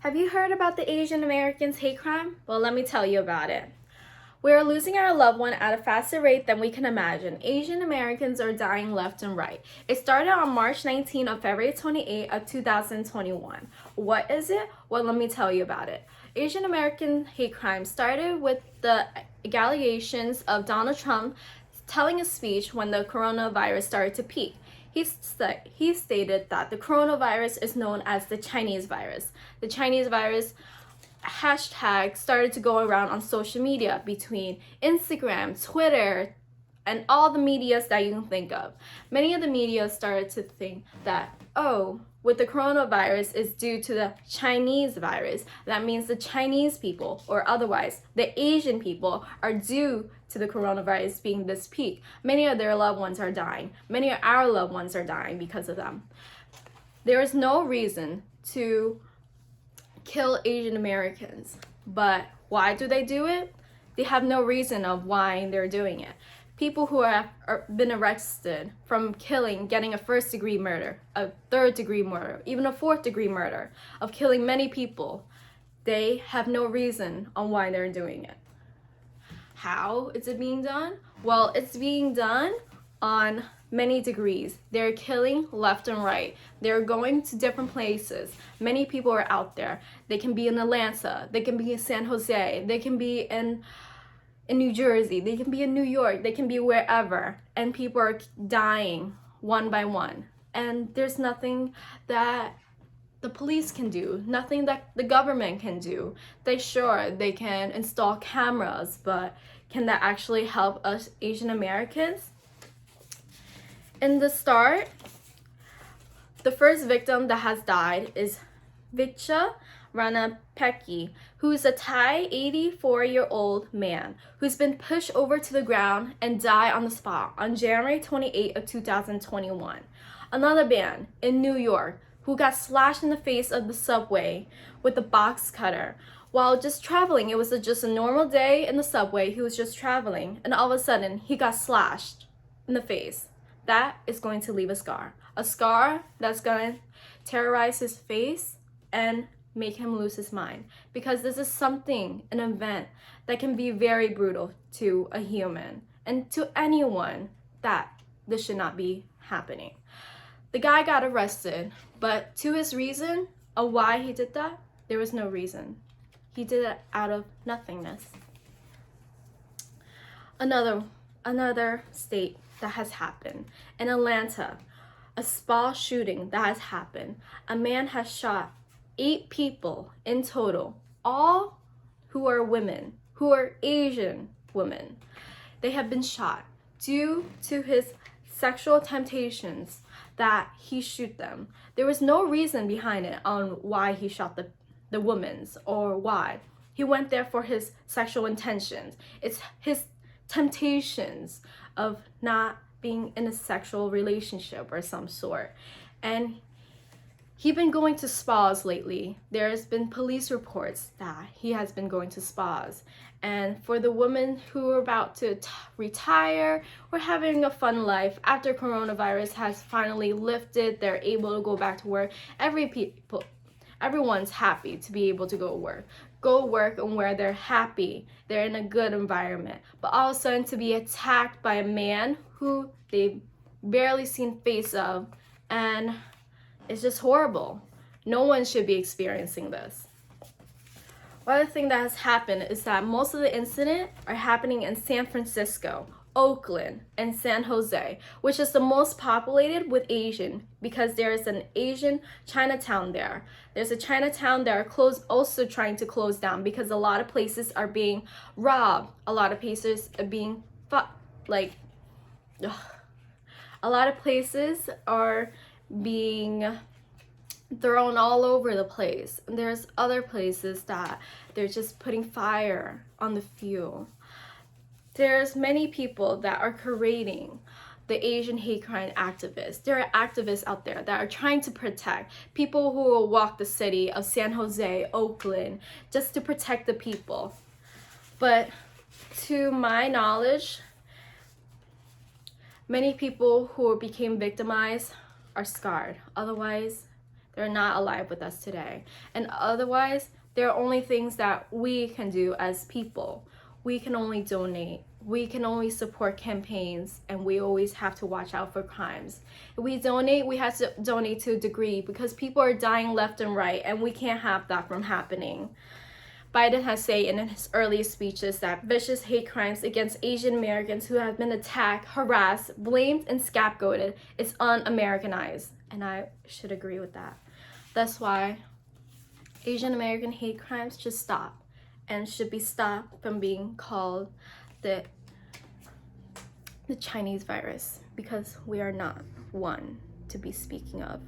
Have you heard about the Asian Americans hate crime? Well, let me tell you about it. We are losing our loved one at a faster rate than we can imagine. Asian Americans are dying left and right. It started on March 19 of February 28 of 2021. What is it? Well, let me tell you about it. Asian American hate crime started with the allegations of Donald Trump telling a speech when the coronavirus started to peak. He stated that the coronavirus is known as the Chinese virus. The Chinese virus hashtag started to go around on social media between Instagram, Twitter, and all the medias that you can think of. Many of the media started to think that, oh, with the coronavirus is due to the Chinese virus. That means the Chinese people, or otherwise, the Asian people, are due to the coronavirus being this peak. Many of their loved ones are dying. Many of our loved ones are dying because of them. There is no reason to kill Asian Americans, but why do they do it? They have no reason of why they're doing it. People who have been arrested from killing, getting a first-degree murder, a third-degree murder, even a fourth-degree murder, of killing many people, they have no reason on why they're doing it. How is it being done? Well, it's being done on many degrees. They're killing left and right. They're going to different places. Many people are out there. They can be in Atlanta. They can be in San Jose. They can be in New Jersey. They can be in New York. They can be wherever. And people are dying one by one. And there's nothing that the police can do, nothing that the government can do. They can install cameras, but can that actually help us Asian Americans? In the start, the first victim that has died is Vicha Ranapeki, who is a Thai 84-year-old man who's been pushed over to the ground and died on the spot on January 28 of 2021. Another man in New York who got slashed in the face of the subway with a box cutter while just traveling. It was just a normal day in the subway. He was just traveling, and all of a sudden he got slashed in the face. That is going to leave a scar that's going to terrorize his face and make him lose his mind, because this is an event that can be very brutal to a human and to anyone, that this should not be happening. The guy got arrested, but to his reason of why he did that, there was no reason. He did it out of nothingness. Another state that has happened. In Atlanta, a spa shooting that has happened. A man has shot 8 people in total, all who are women, who are Asian women. They have been shot due to his sexual temptations that he shoot them. There was no reason behind it on why he shot the women's or why. He went there for his sexual intentions. It's his temptations of not being in a sexual relationship or some sort. And he's been going to spas lately. There's been police reports that he has been going to spas. And for the women who are about to retire or having a fun life after coronavirus has finally lifted, they're able to go back to work. Everyone's happy to be able to go work and where they're happy, they're in a good environment. But all of a sudden to be attacked by a man who they've barely seen face of, and it's just horrible. No one should be experiencing this. One other thing that has happened is that most of the incidents are happening in San Francisco, Oakland, and San Jose, which is the most populated with Asian, because there is an Asian Chinatown there. There's a Chinatown that are also trying to close down because a lot of places are being robbed. A lot of places are being a lot of places are being thrown all over the place. And there's other places that they're just putting fire on the fuel. There's many people that are creating the Asian hate crime activists. There are activists out there that are trying to protect people who will walk the city of San Jose, Oakland, just to protect the people. But to my knowledge, many people who became victimized are scarred. Otherwise, They're not alive with us today. And otherwise, there are only things that we can do as people. We can only donate. We can only support campaigns, and we always have to watch out for crimes. If we donate, we have to donate to a degree, because people are dying left and right, and we can't have that from happening. Biden has said in his earlier speeches that vicious hate crimes against Asian Americans who have been attacked, harassed, blamed, and scapegoated is un-Americanized. And I should agree with that. That's why Asian American hate crimes should stop, and should be stopped from being called the Chinese virus, because we are not one to be speaking of.